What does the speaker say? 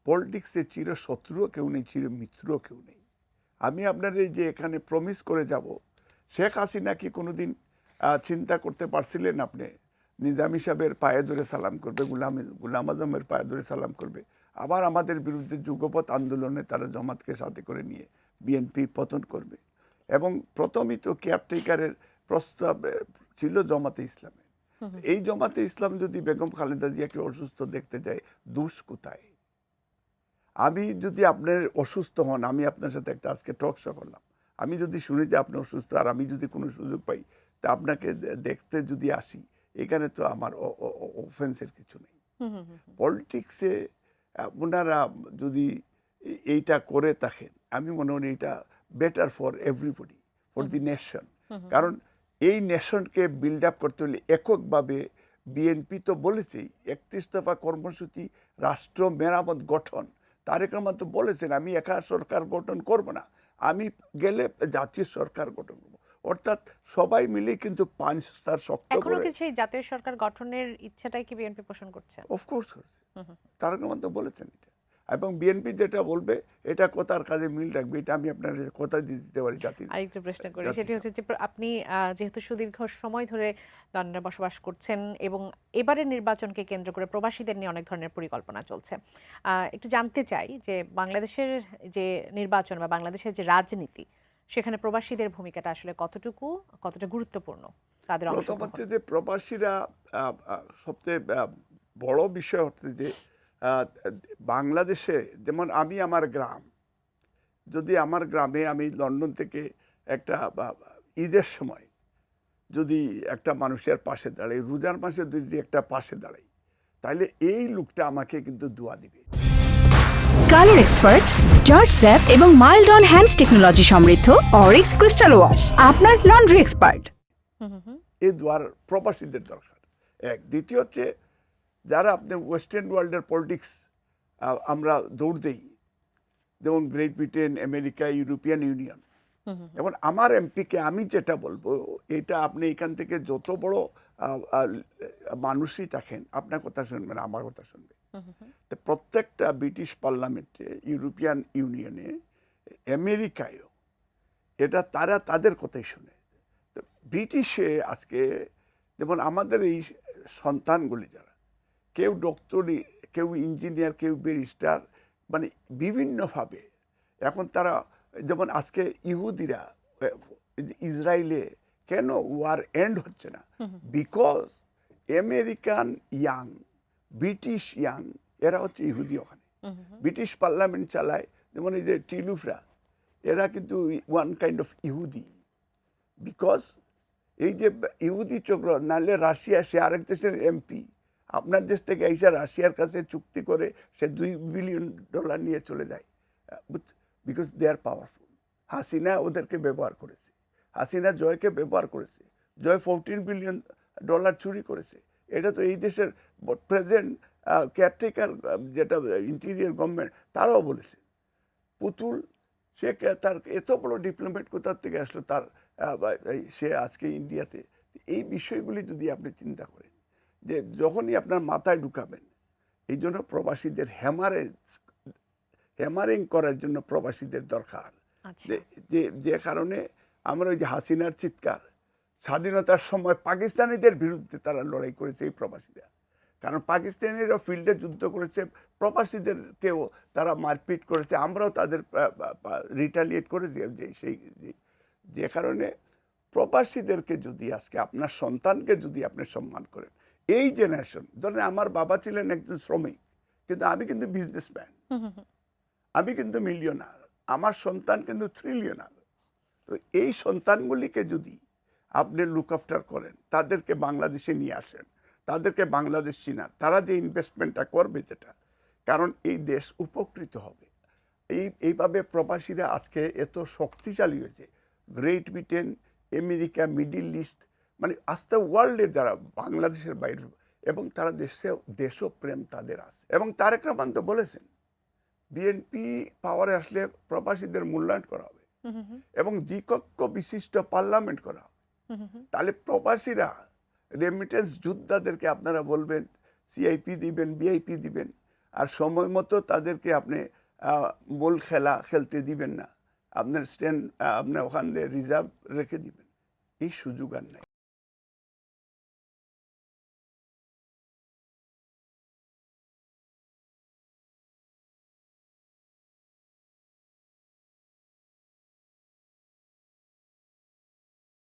পলিটিক্সে চির শত্রুও কেউ নেই, চির মিত্রও কেউ নেই। আমি আপনার এই যে এখানে প্রমিস করে যাব, শেখ হাসিনা কি কোনোদিন চিন্তা করতে পারছিলেন আপনি নিজামী সাহেবের পায়ে ধরে সালাম করবে, গুলাম আজমের পায়ে ধরে সালাম করবে, আবার আমাদের বিরুদ্ধে যুগপৎ আন্দোলনে তারা জামাতকে সাথে করে নিয়ে বিএনপি পতন করবে? এবং প্রথমই তো কেয়ারটেকারের প্রস্তাব ছিল জামাতে ইসলামে। এই জামাতে ইসলাম যদি বেগম খালেদা জিয়াকে অসুস্থ দেখতে যায়, দোষ কোথায়? আমি যদি আপনার অসুস্থ হন, আমি আপনার সাথে একটা আজকে টক শো করলাম, আমি যদি শুনি যে আপনি অসুস্থ আর আমি যদি কোনো সুযোগ পাই তা আপনাকে দেখতে যদি আসি, এখানে তো আমার অফেন্সের কিছু নেই। পলিটিক্সে ওনারা যদি এইটা করে থাকেন, আমি মনে করি এটা better for everybody, for the nation. কারণ এই নেশনকে বিল্ড আপ করতে হলে এককভাবে বিএনপি তো বলেছেই 31 দফা কর্মসূচি, রাষ্ট্র মেরামত গঠন। তারেক রহমান তো বলেছেন আমি একা সরকার গঠন করব না, আমি গেলে জাতীয় সরকার গঠন করব। অর্থাৎ সবাই মিলে কিন্তু 5 স্তর শক্ত করে। এখনো কি সেই জাতীয় সরকার গঠনের ইচ্ছাটাই কি বিএনপি পোষণ করছে? অফকোর্স করছে, তারেক রহমান তো বলেছেন এটা। এবং বিএনপি যেটা বলবে এটা কথার কাজে মিল রাখবে, এটা আমি আপনার কথা দিতে পারি। জাতির আরেকটু প্রশ্ন করি, সেটি হচ্ছে যে আপনি যেহেতু সুদীর্ঘ সময় ধরে লন্ডনে বসবাস করছেন এবং এবারের নির্বাচনকে কেন্দ্র করে প্রবাসীদের নিয়ে অনেক ধরনের পরিকল্পনা চলছে, একটু জানতে চাই যে বাংলাদেশের যে নির্বাচন বা বাংলাদেশের যে রাজনীতি, সেখানে প্রবাসীদের ভূমিকাটা আসলে কতটা গুরুত্বপূর্ণ তাদের অংশগ্রহণ? যে প্রবাসীরা সবচেয়ে বড় বিষয় হচ্ছে যে বাংলাদেশে যেমন আমি আমার গ্রাম, যদি আমার গ্রামে আমি লন্ডন থেকে একটা ঈদের সময় যদি একটা মানুষের পাশে দাঁড়াই, রোজার মাসে যদি একটা পাশে দাঁড়াই, তাহলে এই লোকটা আমাকে কিন্তু দোয়া দিবে। কালার এক্সপার্ট, জর্জ স্যাপ এবং মাইল্ড অন হ্যান্ডস টেকনোলজি সমৃদ্ধ অরিক্স ক্রিস্টাল ওয়াশ আপনার লন্ড্রি এক্সপার্ট। এই দোয়ার প্রবাসীদের দরকার এক। দ্বিতীয় হচ্ছে যারা আপনি ওয়েস্টার্ন ওয়ার্ল্ডের পলিটিক্স আমরা দৌড় দেই, যেমন great Britain, America, European union, এবং আমার এমপিকে আমি যেটা বলবো, এটা আপনি এখান থেকে যত বড় মানুষই থাকেন আপনার কথা শুনবেন, আমার কথা শুনবে। তো প্রত্যেকটা ব্রিটিশ পার্লামেন্টে, ইউরোপিয়ান ইউনিয়নে, আমেরিকায়ও এটা তারা তাদের কথাই শুনে। তো ব্রিটিশে আজকে যেমন আমাদের এই সন্তানগুলি যারা, কেউ ডক্টরি, কেউ ইঞ্জিনিয়ার, কেউ ব্যারিস্টার, মানে বিভিন্নভাবে এখন তারা, যেমন আজকে ইহুদিরা ইসরায়েলে কেন ওয়ার এন্ড হচ্ছে না, because American young, British young, এরা হচ্ছে ইহুদি ওখানে, ব্রিটিশ পার্লামেন্ট চালায়। যেমন এই যে টিলুফরা, এরা কিন্তু ওয়ান কাইন্ড অফ ইহুদি, বিকজ এই যে ইহুদি চক্র, নাহলে রাশিয়া, সে আরেক দেশের এমপি আপনার দেশ থেকে এসে রাশিয়ার কাছে চুক্তি করে সে $2 বিলিয়ন নিয়ে চলে যায়, because they are powerful. Hasina ওদেরকে ব্যবহার করেছে, হাসিনা জয়কে ব্যবহার করেছে, জয় $14 বিলিয়ন চুরি করেছে। এটা তো এই দেশের প্রেজেন্ট কেয়ারটেকার, যেটা ইন্টেরিয়র গভর্নমেন্ট, তারাও বলেছে। পুতুল, সে তার এত বড় ডিপ্লোম্যাট কোথার থেকে আসলো, তার সে আজকে ইন্ডিয়াতে। এই বিষয়গুলি যদি আপনি চিন্তা করেন, যে যখনই আপনার মাথায় ঢুকাবেন, এই জন্য প্রবাসীদের হ্যামারিং করার জন্য প্রবাসীদের দরকার। যে কারণে আমরা ওই যে হাসিনার চিৎকার, স্বাধীনতার সময় পাকিস্তানিদের বিরুদ্ধে তারা লড়াই করেছে এই প্রবাসীরা, কারণ পাকিস্তানিরা ফিল্ডে যুদ্ধ করেছে, প্রবাসীদেরকেও তারা মারপিট করেছে, আমরাও তাদের রিটালিয়েট করেছি। যে কারণে প্রবাসীদেরকে যদি আজকে আপনার সন্তানকে যদি আপনি সম্মান করেন, এই জেনারেশন, ধরেন আমার বাবা ছিলেন একজন শ্রমিক, কিন্তু আমি কিন্তু বিজনেসম্যান, আমি কিন্তু মিলিয়নার, আমার সন্তান কিন্তু ট্রিলিয়নার। তো এই সন্তানগুলিকে যদি আপনি লুক আফটার করেন, তাদেরকে বাংলাদেশে নিয়ে আসেন, তাদেরকে বাংলাদেশ চিনার, তারা যে ইনভেস্টমেন্টটা করবে যেটা, কারণ এই দেশ উপকৃত হবে। এইভাবে প্রবাসীরা আজকে এত শক্তিশালী হয়েছে। Great Britain, America, middle east, মানে আস্তে ওয়ার্ল্ডের যারা বাংলাদেশের বাইরে, এবং তারা দেশপ্রেম তাদের আছে। এবং তারেক রহমান তো বলেছেন বিএনপি পাওয়ারে আসলে প্রবাসীদের মূল্যায়ন করা হবে এবং দ্বিকক্ষ বিশিষ্ট পার্লামেন্ট করা হবে। তাহলে প্রবাসীরা রেমিটেন্স যোদ্ধাদেরকে আপনারা বলবেন সিআইপি দিবেন, বিআইপি দিবেন, আর সময় মতো তাদেরকে আপনি মূল খেলা খেলতে দিবেন না, আপনার স্ট্যান্ড আপনার ওখান দিয়ে রিজার্ভ রেখে দিবেন, এই সুযোগ আর নাই।